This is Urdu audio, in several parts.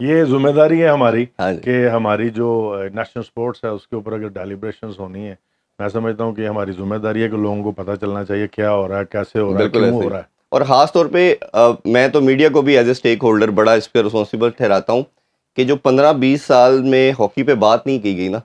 یہ ذمہ داری ہے ہماری ہاں جی کہ ہماری جو نیشنل سپورٹس ہے اس کے اوپر اگر ڈیلیبریشنز ہونی ہے، میں سمجھتا ہوں کہ ہماری ذمہ داری ہے کہ لوگوں کو پتہ چلنا چاہیے کیا ہو رہا ہے، کیسے ہو رہا ہے، بالکل کیوں ایسے ہو ہی. رہا ہے. اور خاص طور پہ میں تو میڈیا کو بھی ایز اے اسٹیک ہولڈر بڑا اس پہ رسپانسبل ٹھہراتا ہوں کہ جو 15-20 سال میں ہاکی پہ بات نہیں کی گئی نا،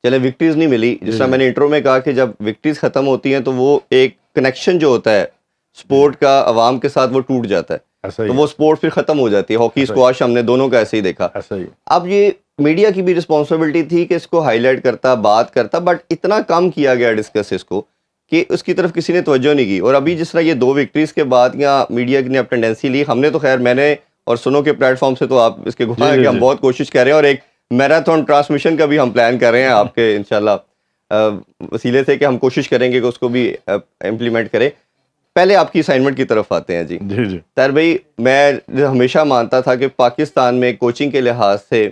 چلے وکٹریز نہیں ملی، جس جی طرح جی میں نے انٹرو میں کہا کہ جب وکٹریز ختم ہوتی ہیں تو وہ ایک کنیکشن جو ہوتا ہے جی سپورٹ کا عوام کے ساتھ وہ ٹوٹ جاتا ہے، ایسا تو ہی ہے، وہ سپورٹ پھر ختم ہو جاتی ہے. ہاکی ایسا ہی اسکواش ہم نے دونوں کا ایسے ہی دیکھا. ایسا ہی. اب یہ میڈیا کی بھی رسپانسبلٹی تھی کہ اس کو ہائی لائٹ کرتا، بات کرتا، بٹ اتنا کم کیا گیا ڈسکس اس کو کہ اس کی طرف کسی نے توجہ نہیں کی. اور ابھی جس طرح یہ 2 وکٹریز کے بعد یا میڈیا نے اب ٹینڈنسی لی، ہم نے تو خیر میں نے اور سنو کے پلیٹ فارم سے تو آپ اس کے گواہ جی ہیں جی کہ ہم جی بہت کوشش کر رہے ہیں، اور ایک میراتھن ٹرانسمیشن کا بھی ہم پلان کر رہے ہیں آپ کے انشاءاللہ وسیلے سے کہ ہم کوشش کریں گے کہ اس کو بھی امپلیمنٹ کریں. پہلے آپ کی اسائنمنٹ کی طرف آتے ہیں. جی جی جی طاہر بھائی، میں ہمیشہ مانتا تھا کہ پاکستان میں کوچنگ کے لحاظ سے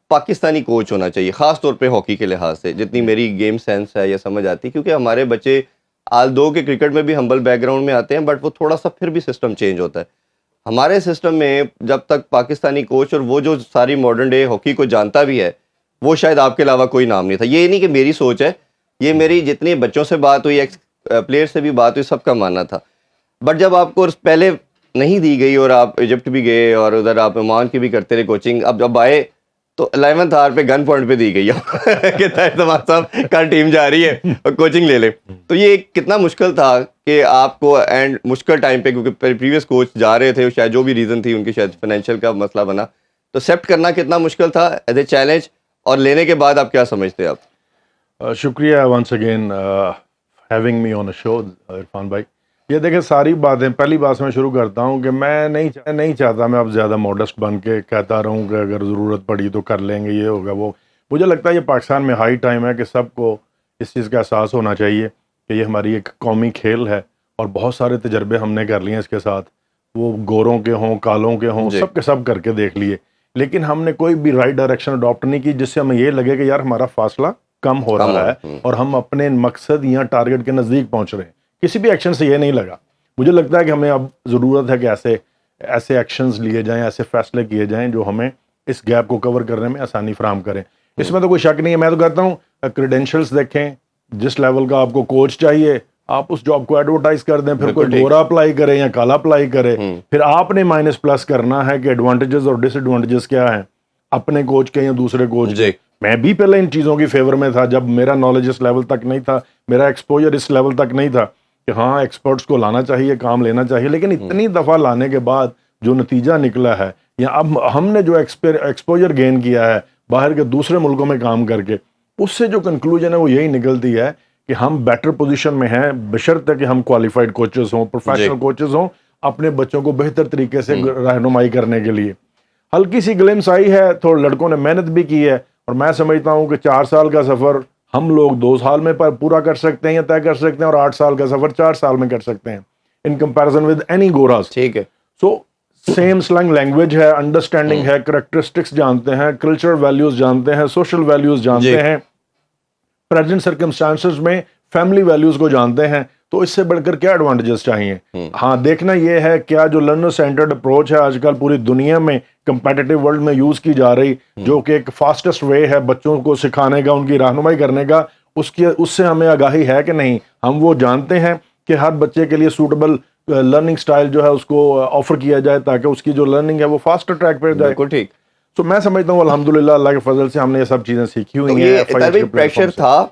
پاکستانی کوچ ہونا چاہیے، خاص طور پہ ہاکی کے لحاظ سے، جتنی جی میری گیم سینس ہے یا سمجھ آتی، کیونکہ ہمارے بچے آل دو کے کرکٹ میں بھی ہمبل بیک گراؤنڈ میں آتے ہیں، بٹ وہ تھوڑا سا پھر بھی سسٹم چینج ہوتا ہے. ہمارے سسٹم میں جب تک پاکستانی کوچ اور وہ جو ساری ماڈرن ڈے ہاکی کو جانتا بھی ہے، وہ شاید آپ کے علاوہ کوئی نام نہیں تھا. یہ نہیں کہ میری سوچ ہے، یہ میری جتنے بچوں سے بات ہوئی، ایکس پلیئر سے بھی بات ہوئی، سب کا ماننا تھا. بٹ جب آپ کو پہلے نہیں دی گئی اور آپ ایجپٹ بھی گئے اور ادھر آپ عمان کی بھی کرتے رہے کوچنگ، اب جب آئے تو 11th آور پہ گن پوائنٹ پہ دی گئی کہ تمہارا صاحب کل ٹیم جا رہی ہے اور کوچنگ لے لے. تو یہ کتنا مشکل تھا کہ آپ کو اینڈ مشکل ٹائم پہ، کیونکہ پریویس کوچ جا رہے تھے، شاید جو بھی ریزن تھی ان کی، شاید فائنینشیل کا مسئلہ بنا، تو ایکسیپٹ کرنا کتنا مشکل تھا ایز اے چیلنج، اور لینے کے بعد آپ کیا سمجھتے ہیں آپ؟ شکریہ ونس اگین ہیونگ می آن اے شو عرفان بھائی. یہ دیکھیں ساری باتیں، پہلی بات سے میں شروع کرتا ہوں کہ میں نہیں چاہتا میں اب زیادہ ماڈسٹ بن کے کہتا رہوں کہ اگر ضرورت پڑی تو کر لیں گے، یہ ہوگا وہ. مجھے لگتا ہے یہ پاکستان میں ہائی ٹائم ہے کہ سب کو اس چیز کا احساس ہونا چاہیے کہ یہ ہماری ایک قومی کھیل ہے، اور بہت سارے تجربے ہم نے کر لیے ہیں اس کے ساتھ، وہ گوروں کے ہوں، کالوں کے ہوں، جی سب کے سب کر کے دیکھ لیے. لیکن ہم نے کوئی بھی رائٹ ڈائریکشن اڈاپٹ نہیں کی جس سے ہمیں یہ لگے کہ یار ہمارا فاصلہ کم ہو رہا ہے اور ہم اپنے مقصد یا ٹارگٹ کے نزدیک پہنچ رہے ہیں. کسی بھی ایکشن سے یہ نہیں لگا. مجھے لگتا ہے کہ ہمیں اب ضرورت ہے کہ ایسے ایکشنز لیے جائیں، ایسے فیصلے کیے جائیں جو ہمیں اس گیپ کو کور کرنے میں آسانی فراہم کریں. اس میں تو کوئی شک نہیں ہے. میں تو کہتا ہوں کریڈینشلز دیکھیں، جس لیول کا آپ کو کوچ چاہیے آپ اس جاب کو ایڈورٹائز کر دیں، پھر کوئی گورا اپلائی کرے یا کالا اپلائی کرے، پھر آپ نے مائنس پلس کرنا ہے کہ ایڈوانٹیجز اور ڈس ایڈوانٹیجز کیا ہیں اپنے کوچ کے یا دوسرے کوچ کے. میں بھی پہلے ان چیزوں کی فیور میں تھا جب میرا نالج اس لیول تک نہیں تھا، میرا ایکسپوجر اس لیول تک نہیں تھا کہ ہاں ایکسپرٹس کو لانا چاہیے، کام لینا چاہیے. لیکن اتنی دفعہ لانے کے بعد جو نتیجہ نکلا ہے، یا اب ہم نے جو ایکسپوجر گین کیا ہے باہر کے دوسرے ملکوں میں کام کر کے، اس سے جو کنکلوژن ہے وہ یہی نکلتی ہے کہ ہم بیٹر پوزیشن میں ہیں، بشرطے کہ ہم کوالیفائڈ کوچز ہوں، پروفیشنل کوچز ہوں، اپنے بچوں کو بہتر طریقے سے رہنمائی کرنے کے لیے. ہلکی سی گلمس آئی ہے، تھوڑے لڑکوں نے محنت بھی کی ہے، اور میں سمجھتا ہوں کہ 4 سال کا سفر ہم لوگ 2 سال میں پورا کر سکتے ہیں یا طے کر سکتے ہیں، اور 8 سال کا سفر 4 سال میں کر سکتے ہیں ان کمپیریزن ود اینی گوراز. ٹھیک ہے. سو سیم سلنگ لینگویج ہے، انڈرسٹینڈنگ ہے، کریکٹرسٹکس جانتے ہیں، کلچرل ویلیوز جانتے ہیں، سوشل ویلیوز جانتے ہیں، پریزنٹ سرکمسٹانسز میں فیملی ویلیوز کو جانتے ہیں. تو اس سے بڑھ کر کیا ایڈوانٹیجز چاہیے؟ ہاں دیکھنا یہ ہے کیا جو لرنر سینٹرڈ اپروچ ہے آج کل پوری دنیا میں کمپیٹیٹیو ورلڈ میں یوز کی جا رہی، جو کہ ایک فاسٹسٹ وے ہے بچوں کو سکھانے کا، ان کی رہنمائی کرنے کا، اس سے ہمیں آگاہی ہے کہ نہیں؟ ہم وہ جانتے ہیں کہ ہر بچے کے لیے سوٹیبل لرننگ سٹائل جو ہے اس کو آفر کیا جائے تاکہ اس کی جو لرننگ ہے وہ فاسٹر ٹریک پہ جائے. بالکل ٹھیک. تو میں سمجھتا ہوں الحمدللہ اللہ کے فضل سے ہم نے یہ سب چیزیں سیکھی تو ہوئی ہیں. یہ پریشر تھا،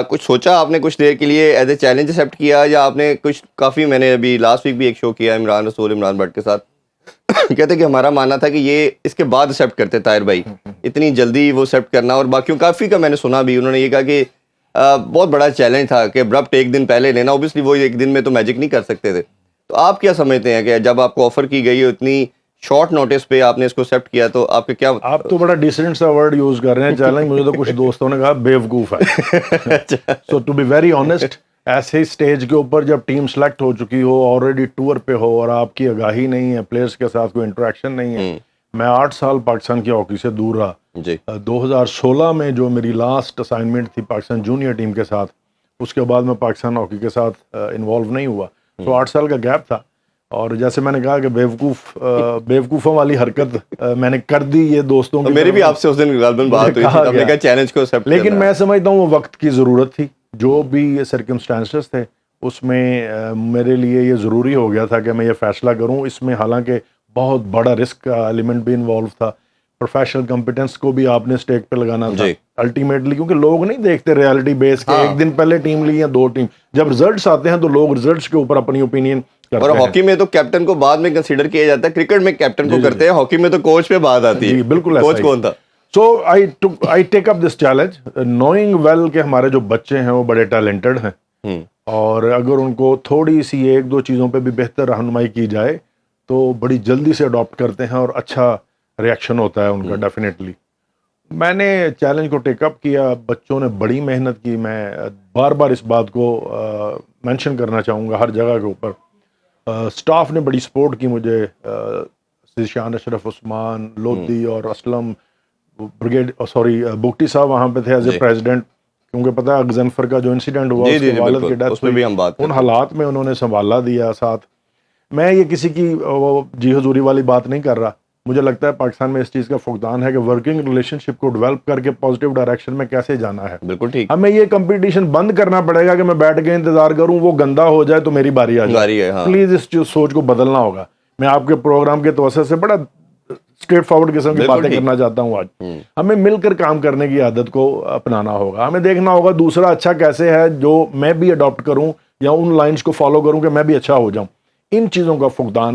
کچھ سوچا آپ نے کچھ دیر کے لیے ایز اے چیلنج ایکسیپٹ کیا، یا آپ نے کچھ کافی، میں نے ابھی لاسٹ ویک بھی ایک شو کیا عمران بٹ کے ساتھ، کہتے کہ ہمارا ماننا تھا کہ یہ اس کے بعد ایکسیپٹ کرتے طاہر بھائی، اتنی جلدی وہ ایکسیپٹ کرنا، اور باقیوں کافی کا میں نے سنا بھی، انہوں نے یہ کہا کہ بہت بڑا چیلنج تھا کہ ابرپٹ ایک دن پہلے لینا، اوبیسلی وہ ایک دن میں تو میجک نہیں کر سکتے تھے. تو آپ کیا سمجھتے ہیں کہ جب آپ کو آفر کی گئی اتنی شارٹ نوٹس پہ آپ نے اس کو ایکسیپٹ کیا، تو آپ کے کیا؟ آپ تو بڑا ڈیسنٹ سا ورڈ یوز کر رہے ہیں چیلنج. مجھے تو کچھ دوستوں نے کہا بیوقوف ہے. سو ٹو بی ویری آنیسٹ، ایسے ہی سٹیج کے اوپر جب ٹیم سلیکٹ ہو چکی ہو، آلریڈی ٹور پہ ہو، اور آپ کی آگاہی نہیں ہے، پلیئرس کے ساتھ کوئی انٹریکشن نہیں ہے. میں 8 سال پاکستان کی ہاکی سے دور رہا. 2016 میں جو میری لاسٹ اسائنمنٹ تھی پاکستان جونیئر ٹیم کے ساتھ، اس کے بعد میں پاکستان ہاکی کے ساتھ انوالو نہیں ہوا. تو 8 سال کا گیپ تھا. اور جیسے میں نے کہا کہ بیوقوفوں والی حرکت میں نے کر دی یہ دوستوں کی. میری بھی آپ سے اس دن غالباً بات ہوئی تھی, آپ نے کہا چیلنج کو ایکسیپٹ کرنا. لیکن میں سمجھتا ہوں وہ وقت کی ضرورت تھی, جو بھی سرکمسٹانسز تھے اس میں میرے لیے یہ ضروری ہو گیا تھا کہ میں یہ فیصلہ کروں. اس میں حالانکہ بہت بڑا رسک کا ایلیمنٹ بھی انوالو تھا, پروفیشنل کمپیٹنس کو بھی آپ نے اسٹیک پہ لگانا تھا الٹیمیٹلی, کیونکہ لوگ نہیں دیکھتے ریالٹی بیس کے ایک دن پہلے ٹیم لی یا 2 ٹیم, جب ریزلٹس آتے ہیں تو لوگ ریزلٹس کے اوپر اپنی اوپینین کرتے ہیں. اور ہاکی میں تو کیپٹن کو بعد میں کنسیڈر کیا جاتا ہے, کرکٹ میں کیپٹن کو کرتے ہیں, ہاکی میں تو کوچ پہ بات آتی ہے. جی بالکل, کوچ کون تھا؟ سو آئی ٹیک اپ دس چیلنج نوئنگ ویل کہ ہمارے جو بچے ہیں وہ بڑے ٹیلنٹڈ ہیں, اور اگر ان کو تھوڑی سی 1-2 چیزوں پہ بھی بہتر رہنمائی کی جائے تو بڑی جلدی سے اڈاپٹ کرتے ہیں اور اچھا ریئیکشن ہوتا ہے ان کا ڈیفینیٹلی. میں نے چیلنج کو ٹیک اپ کیا, بچوں نے بڑی محنت کی. میں بار بار اس بات کو مینشن کرنا چاہوں گا ہر جگہ کے اوپر. سٹاف نے بڑی سپورٹ کی مجھے, ذیشان اشرف عثمان لودھی اور اسلم بریگیڈ بگٹی صاحب وہاں پہ تھے ایز اے پریزیڈنٹ, کیونکہ پتہ ہے غضنفر کا جو انسیڈنٹ ہوا اس کے والد کی ڈیتھ ہوئی, ان حالات میں انہوں نے سنبھالا دیا ساتھ. میں یہ کسی کی جی حضوری والی بات نہیں کر رہا, مجھے لگتا ہے پاکستان میں اس چیز کا فقدان ہے کہ ورکنگ ریلیشن شپ کو ڈیولپ کر کے پازیٹیو ڈائریکشن میں کیسے جانا ہے. بالکل ٹھیک. ہمیں یہ کمپٹیشن بند کرنا پڑے گا کہ میں بیٹھ کے انتظار کروں وہ گندا ہو جائے تو میری باری آ جائے. پلیز اس سوچ کو بدلنا ہوگا. میں آپ کے پروگرام کے توسط سے بڑا اسٹریٹ فارورڈ قسم کی باتیں کرنا چاہتا ہوں آج. ہمیں مل کر کام کرنے کی عادت کو اپنانا ہوگا. ہمیں دیکھنا ہوگا دوسرا اچھا کیسے ہے جو میں بھی اڈاپٹ کروں یا ان لائنز کو فالو کروں کہ میں بھی اچھا ہو جاؤں. ان چیزوں کا فقدان ہے.